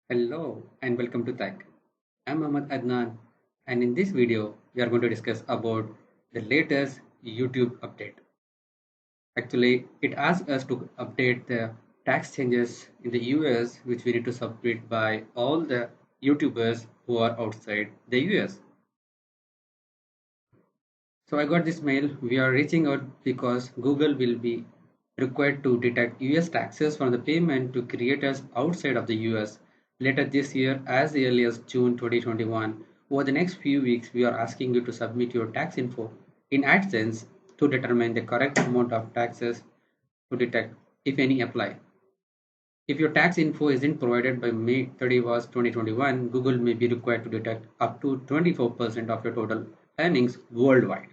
Hello and welcome to Tech. I'm Ahmad Adnan, and in this video we are going to discuss about the latest YouTube update. Actually, it asks us to update the tax changes in the US which we need to submit by all the YouTubers who are outside the US. So I got this mail. We are reaching out because Google will be required to detect US taxes from the payment to creators outside of the US later this year as early as June 2021. Over the next few weeks, we are asking you to submit your tax info in AdSense to determine the correct amount of taxes to detect, if any, apply. If your tax info isn't provided by May 31st, 2021, Google may be required to detect up to 24% of your total earnings worldwide.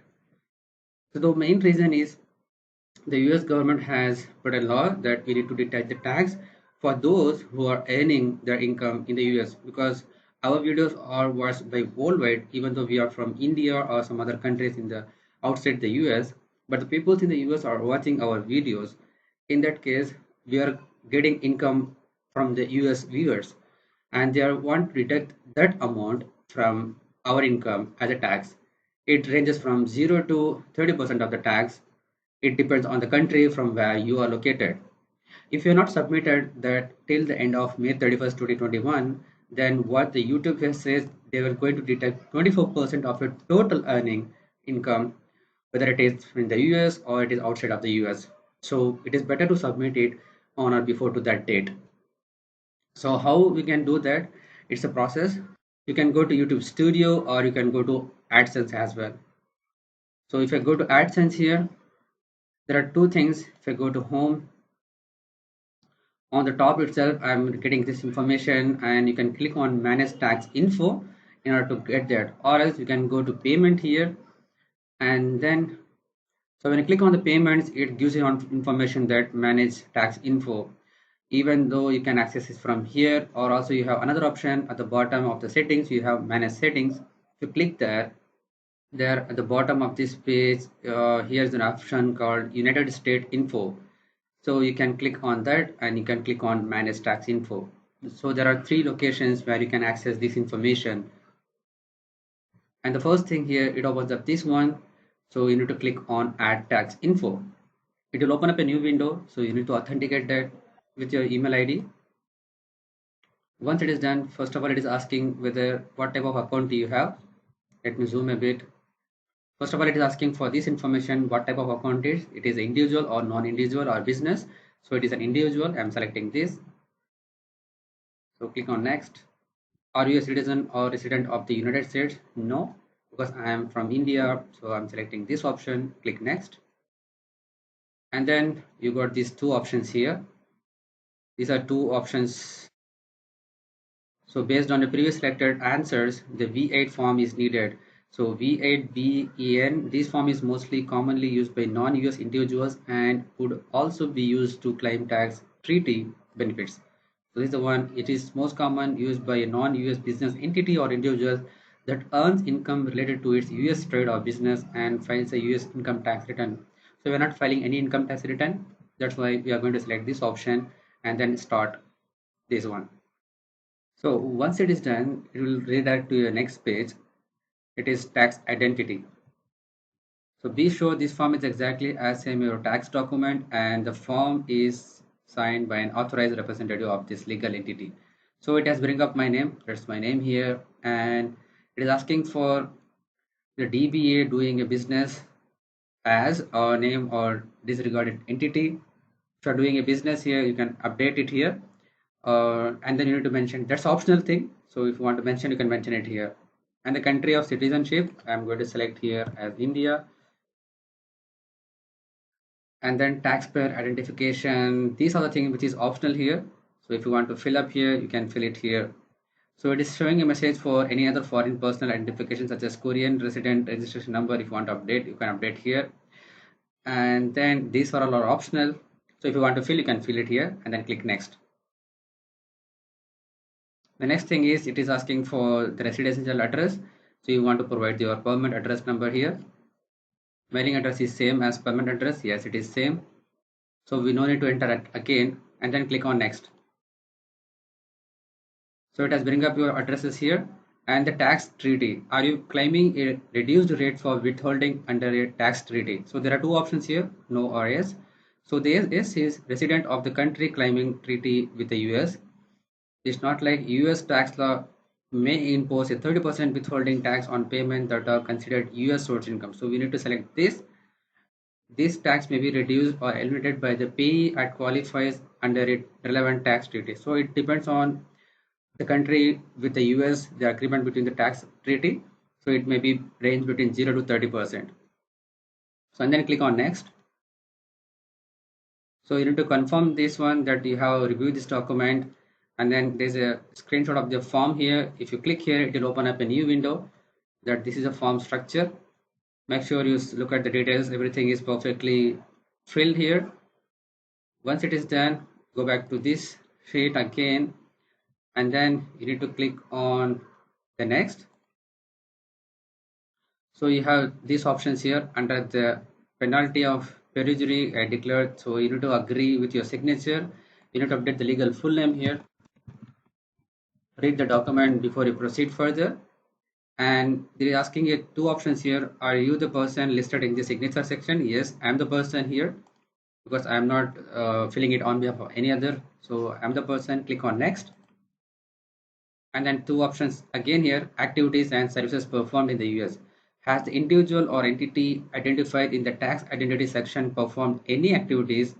So the main reason is the US government has put a law that we need to detach the tax for those who are earning their income in the US because our videos are watched by worldwide even though we are from India or some other countries in the outside the US, but the people in the US are watching our videos. In that case, we are getting income from the US viewers and they want to deduct that amount from our income as a tax. It ranges from 0 to 30% of the tax. It depends on the country from where you are located. If you are not submitted that till the end of May 31st, 2021, then what the YouTube here says, they are going to deduct 24% of your total earning income, whether it is in the US or it is outside of the US. So it is better to submit it on or before to that date. So how we can do that? It's a process. You can go to YouTube Studio or you can go to AdSense as well. So if I go to AdSense here, there are two things. If I go to home, on the top itself, I'm getting this information and you can click on manage tax info in order to get that, or else you can go to payment here and then so when you click on the payments, it gives you on information that manage tax info, even though you can access it from here, or also you have another option at the bottom of the settings. You have manage settings. If you click there at the bottom of this page, here's an option called United States info. So you can click on that and you can click on manage tax info. So there are three locations where you can access this information. And the first thing here, it opens up this one. So you need to click on add tax info. It will open up a new window. So you need to authenticate that with your email ID. Once it is done, first of all, it is asking whether what type of account do you have. Let me zoom a bit. First of all, it is asking for this information, what type of account it is. It is individual or non-individual or business. So it is an individual. I'm selecting this. So click on next. Are you a citizen or resident of the United States? No, because I am from India. So I'm selecting this option. Click next. And then you got these two options here. These are two options. So based on the previous selected answers, the V8 form is needed. So V8BEN, this form is mostly commonly used by non-US individuals and would also be used to claim tax treaty benefits. So this is the one, it is most common used by a non-US business entity or individual that earns income related to its US trade or business and files a US income tax return. So we're not filing any income tax return. That's why we are going to select this option and then start this one. So once it is done, it will redirect to your next page. It is tax identity. So be sure this form is exactly as same your tax document and the form is signed by an authorized representative of this legal entity. So it has bring up my name. That's my name here. And it is asking for the DBA doing a business as or name or disregarded entity. If you're doing a business here, you can update it here. And then you need to mention that's optional thing. So if you want to mention, you can mention it here. And the country of citizenship, I'm going to select here as India. And then taxpayer identification. These are the things which is optional here. So if you want to fill up here, you can fill it here. So it is showing a message for any other foreign personal identification such as Korean resident registration number. If you want to update, you can update here. And then these are all are optional. So if you want to fill, you can fill it here and then click next. The next thing is it is asking for the residential address. So you want to provide your permanent address number here. Mailing address is same as permanent address. Yes, it is same. So we no need to enter it again and then click on next. So it has bring up your addresses here and the tax treaty. Are you claiming a reduced rate for withholding under a tax treaty? So there are two options here, no or yes. So the yes is resident of the country claiming treaty with the US. It's not like US tax law may impose a 30% withholding tax on payment that are considered US source income. So we need to select this. This tax may be reduced or eliminated by the payee that qualifies under a relevant tax treaty. So it depends on the country with the US, the agreement between the tax treaty. So it may be range between 0 to 30%. So and then click on next. So you need to confirm this one that you have reviewed this document, and then there's a screenshot of the form here. If you click here, it will open up a new window that this is a form structure. Make sure you look at the details. Everything is perfectly filled here. Once it is done, go back to this sheet again, and then you need to click on the next. So you have these options here under the penalty of perjury declared. So you need to agree with your signature. You need to update the legal full name here. Read the document before you proceed further. And they're asking you two options here. Are you the person listed in the signature section? Yes, I'm the person here because I'm not filling it on behalf of any other. So I'm the person. Click on next. And then two options again here, activities and services performed in the US. Has the individual or entity identified in the tax identity section performed any activities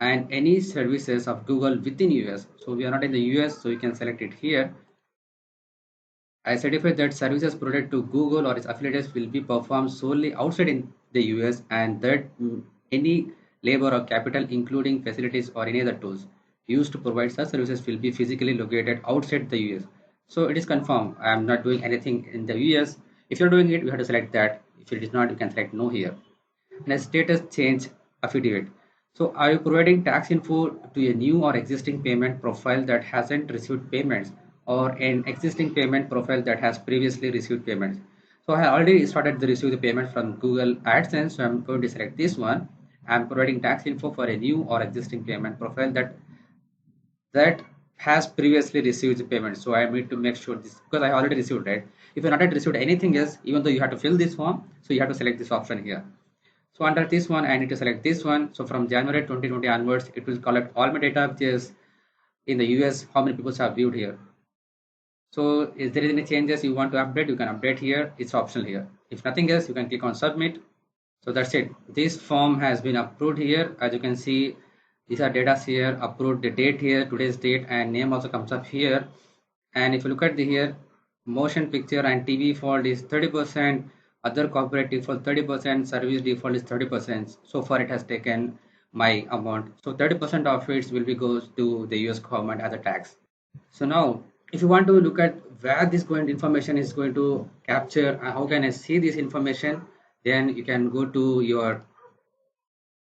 and any services of Google within US? So we are not in the US, so you can select it here. I certify that services provided to Google or its affiliates will be performed solely outside in the US, and that any labor or capital, including facilities or any other tools used to provide such services, will be physically located outside the US. So it is confirmed. I am not doing anything in the US. If you're doing it, you have to select that. If it is not, you can select no here. And a status change affidavit. So are you providing tax info to a new or existing payment profile that hasn't received payments, or an existing payment profile that has previously received payments? So I already started to receive the payment from Google AdSense, so I'm going to select this one. I'm providing tax info for a new or existing payment profile that has previously received the payment. So I need to make sure this because I already received, right? If you not yet received anything else, even though you have to fill this form, so you have to select this option here. So under this one, I need to select this one. So from January 2020 onwards, it will collect all my data, which is in the US, how many people have viewed here. So if there is any changes you want to update, you can update here. It's optional here. If nothing else, you can click on submit. So that's it. This form has been approved here. As you can see, these are data here, approved the date here, today's date, and name also comes up here. And if you look at the here, motion picture and TV default is 30%, other corporate default 30%, service default is 30%. So far it has taken my amount. So 30% of it will be goes to the US government as a tax. So now if you want to look at where this going information is going to capture and how can I see this information, then you can go to your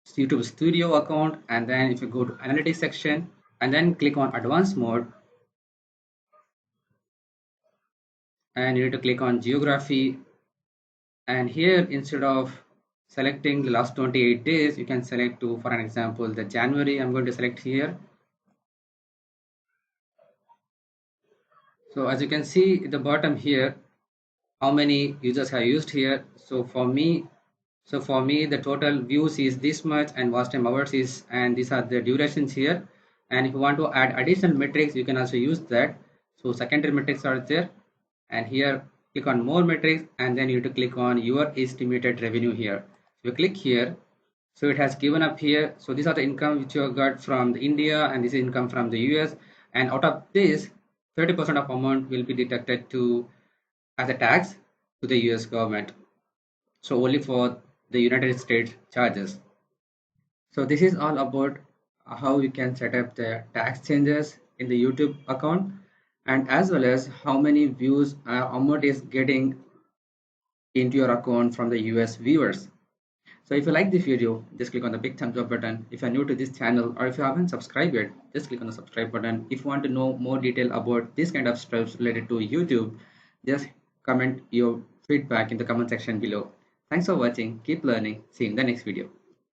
YouTube Studio account, and then if you go to analytics section and then click on advanced mode, and you need to click on geography, and here instead of selecting the last 28 days, you can select to, for an example, the January. I'm going to select here. So as you can see at the bottom here, how many users have used here. So for me, the total views is this much, and watch time hours is, and these are the durations here. And if you want to add additional metrics, you can also use that. So secondary metrics are there, and here click on more metrics, and then you need to click on your estimated revenue here. If you click here, so it has given up here. So these are the income which you got from India, and this is income from the US, and out of this 30% of amount will be deducted to as a tax to the US government. So only for the United States charges. So this is all about how you can set up the tax changes in the YouTube account, and as well as how many views amount is getting into your account from the US viewers. So if you like this video, just click on the big thumbs up button. If you're new to this channel or if you haven't subscribed yet, just click on the subscribe button. If you want to know more detail about this kind of stuff related to YouTube, just comment your feedback in the comment section below. Thanks for watching. Keep learning. See you in the next video.